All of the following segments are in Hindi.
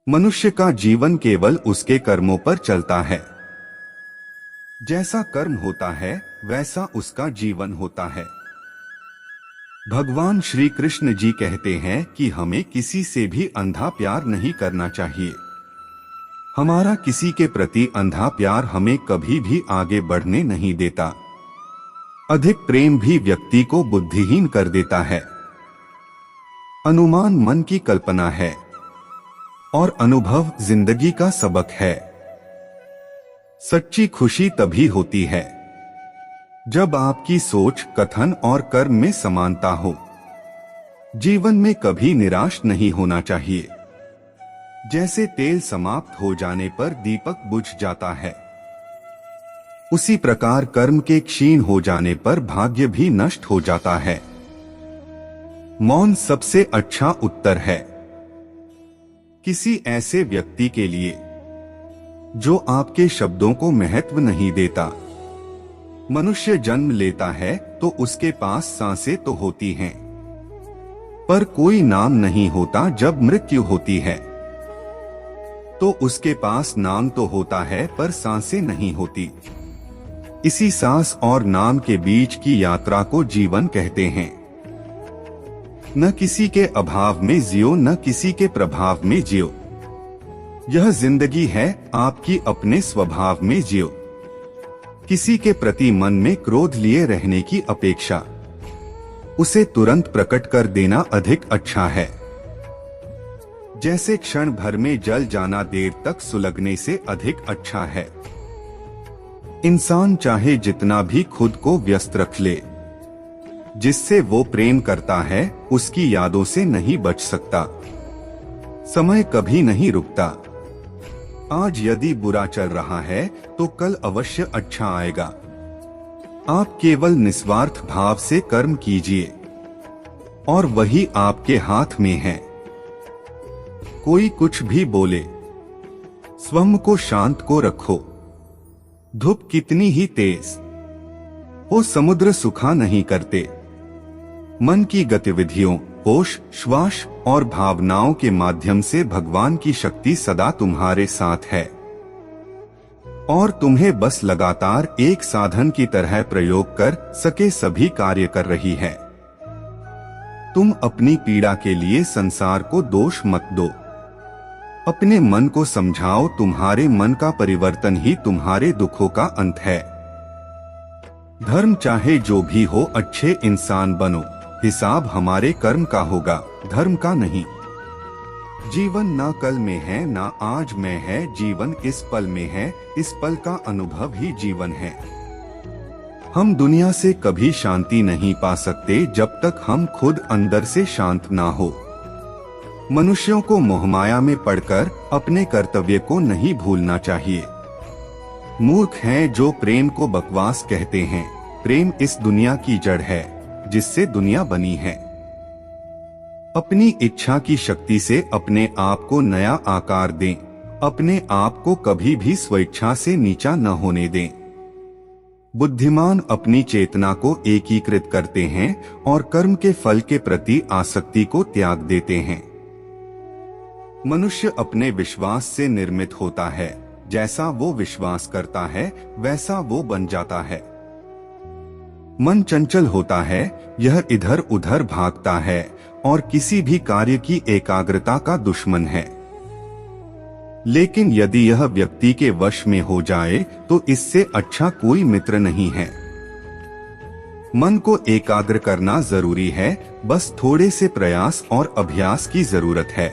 मनुष्य का जीवन केवल उसके कर्मों पर चलता है। जैसा कर्म होता है वैसा उसका जीवन होता है। भगवान श्री कृष्ण जी कहते हैं कि हमें किसी से भी अंधा प्यार नहीं करना चाहिए। हमारा किसी के प्रति अंधा प्यार हमें कभी भी आगे बढ़ने नहीं देता। अधिक प्रेम भी व्यक्ति को बुद्धिहीन कर देता है। अनुमान मन की कल्पना है और अनुभव जिंदगी का सबक है। सच्ची खुशी तभी होती है जब आपकी सोच, कथन और कर्म में समानता हो। जीवन में कभी निराश नहीं होना चाहिए। जैसे तेल समाप्त हो जाने पर दीपक बुझ जाता है, उसी प्रकार कर्म के क्षीण हो जाने पर भाग्य भी नष्ट हो जाता है। मौन सबसे अच्छा उत्तर है किसी ऐसे व्यक्ति के लिए जो आपके शब्दों को महत्व नहीं देता। मनुष्य जन्म लेता है तो उसके पास सांसें तो होती हैं, पर कोई नाम नहीं होता। जब मृत्यु होती है तो उसके पास नाम तो होता है पर सांसें नहीं होती। इसी सांस और नाम के बीच की यात्रा को जीवन कहते हैं। न किसी के अभाव में जियो, न किसी के प्रभाव में जियो। यह जिंदगी है, आपकी अपने स्वभाव में जियो। किसी के प्रति मन में क्रोध लिए रहने की अपेक्षा उसे तुरंत प्रकट कर देना अधिक अच्छा है। जैसे क्षण भर में जल जाना देर तक सुलगने से अधिक अच्छा है। इंसान चाहे जितना भी खुद को व्यस्त रख ले, जिससे वो प्रेम करता है उसकी यादों से नहीं बच सकता। समय कभी नहीं रुकता। आज यदि बुरा चल रहा है तो कल अवश्य अच्छा आएगा। आप केवल निस्वार्थ भाव से कर्म कीजिए और वही आपके हाथ में है। कोई कुछ भी बोले, स्वयं को शांत को रखो। धूप कितनी ही तेज वो समुद्र सुखा नहीं करते। मन की गतिविधियों, होश, श्वास और भावनाओं के माध्यम से भगवान की शक्ति सदा तुम्हारे साथ है और तुम्हें बस लगातार एक साधन की तरह प्रयोग कर सके सभी कार्य कर रही है। तुम अपनी पीड़ा के लिए संसार को दोष मत दो। अपने मन को समझाओ, तुम्हारे मन का परिवर्तन ही तुम्हारे दुखों का अंत है। धर्म चाहे जो भी हो, अच्छे इंसान बनो। हिसाब हमारे कर्म का होगा, धर्म का नहीं। जीवन ना कल में है ना आज में है, जीवन इस पल में है। इस पल का अनुभव ही जीवन है। हम दुनिया से कभी शांति नहीं पा सकते जब तक हम खुद अंदर से शांत ना हो। मनुष्यों को मोहमाया में पड़कर अपने कर्तव्य को नहीं भूलना चाहिए। मूर्ख हैं जो प्रेम को बकवास कहते हैं। प्रेम इस दुनिया की जड़ है जिससे दुनिया बनी है। अपनी इच्छा की शक्ति से अपने आप को नया आकार दें। अपने आप को कभी भी स्वेच्छा से नीचा न होने दें। बुद्धिमान अपनी चेतना को एकीकृत करते हैं और कर्म के फल के प्रति आसक्ति को त्याग देते हैं। मनुष्य अपने विश्वास से निर्मित होता है। जैसा वो विश्वास करता है वैसा वो बन जाता है। मन चंचल होता है, यह इधर उधर भागता है और किसी भी कार्य की एकाग्रता का दुश्मन है। लेकिन यदि यह व्यक्ति के वश में हो जाए तो इससे अच्छा कोई मित्र नहीं है। मन को एकाग्र करना जरूरी है, बस थोड़े से प्रयास और अभ्यास की जरूरत है।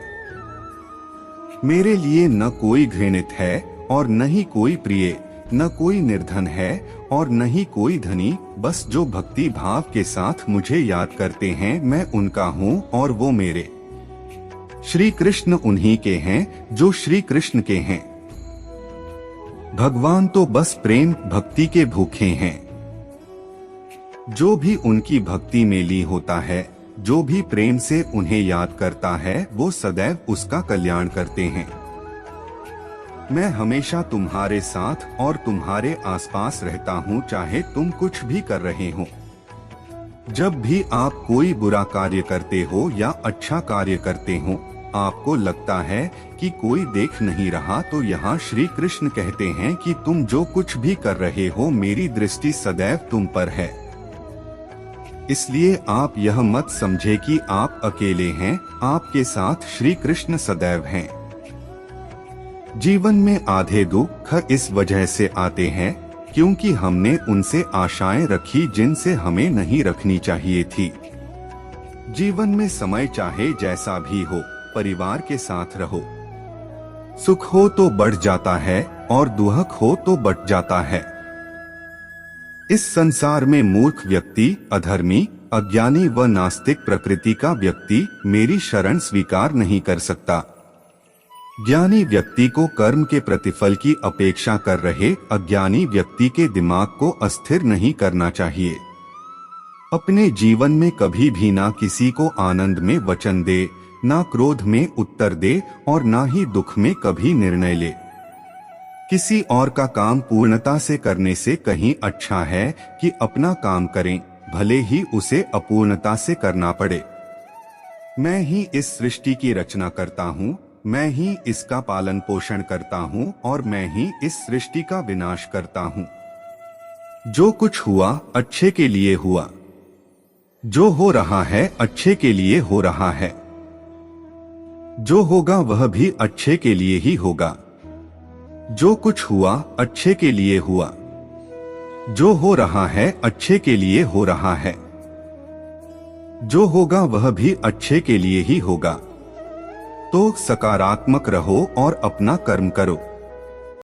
मेरे लिए न कोई घृणित है और न ही कोई प्रिय, न कोई निर्धन है और न ही कोई धनी। बस जो भक्ति भाव के साथ मुझे याद करते हैं, मैं उनका हूँ और वो मेरे। श्री कृष्ण उन्हीं के हैं जो श्री कृष्ण के हैं। भगवान तो बस प्रेम भक्ति के भूखे हैं। जो भी उनकी भक्ति में लीन होता है, जो भी प्रेम से उन्हें याद करता है, वो सदैव उसका कल्याण करते हैं। मैं हमेशा तुम्हारे साथ और तुम्हारे आसपास रहता हूँ, चाहे तुम कुछ भी कर रहे हो। जब भी आप कोई बुरा कार्य करते हो या अच्छा कार्य करते हो, आपको लगता है कि कोई देख नहीं रहा, तो यहाँ श्री कृष्ण कहते हैं कि तुम जो कुछ भी कर रहे हो, मेरी दृष्टि सदैव तुम पर है। इसलिए आप यह मत समझे कि आप अकेले हैं, आपके साथ श्री कृष्ण सदैव हैं। जीवन में आधे दुख इस वजह से आते हैं क्योंकि हमने उनसे आशाएं रखी जिनसे हमें नहीं रखनी चाहिए थी। जीवन में समय चाहे जैसा भी हो, परिवार के साथ रहो। सुख हो तो बढ़ जाता है और दुख हो तो बट जाता है। इस संसार में मूर्ख व्यक्ति, अधर्मी, अज्ञानी व नास्तिक प्रकृति का व्यक्ति मेरी शरण स्वीकार नहीं कर सकता। ज्ञानी व्यक्ति को कर्म के प्रतिफल की अपेक्षा कर रहे अज्ञानी व्यक्ति के दिमाग को अस्थिर नहीं करना चाहिए। अपने जीवन में कभी भी ना किसी को आनंद में वचन दे, ना क्रोध में उत्तर दे और ना ही दुख में कभी निर्णय ले। किसी और का काम पूर्णता से करने से कहीं अच्छा है कि अपना काम करें, भले ही उसे अपूर्णता से करना पड़े। मैं ही इस सृष्टि की रचना करता हूँ, मैं ही इसका पालन पोषण करता हूँ और मैं ही इस सृष्टि का विनाश करता हूँ। जो कुछ हुआ अच्छे के लिए हुआ, जो हो रहा है अच्छे के लिए हो रहा है, जो होगा वह भी अच्छे के लिए ही होगा। जो कुछ हुआ अच्छे के लिए हुआ, जो हो रहा है अच्छे के लिए हो रहा है, जो होगा वह भी अच्छे के लिए ही होगा। तो सकारात्मक रहो और अपना कर्म करो।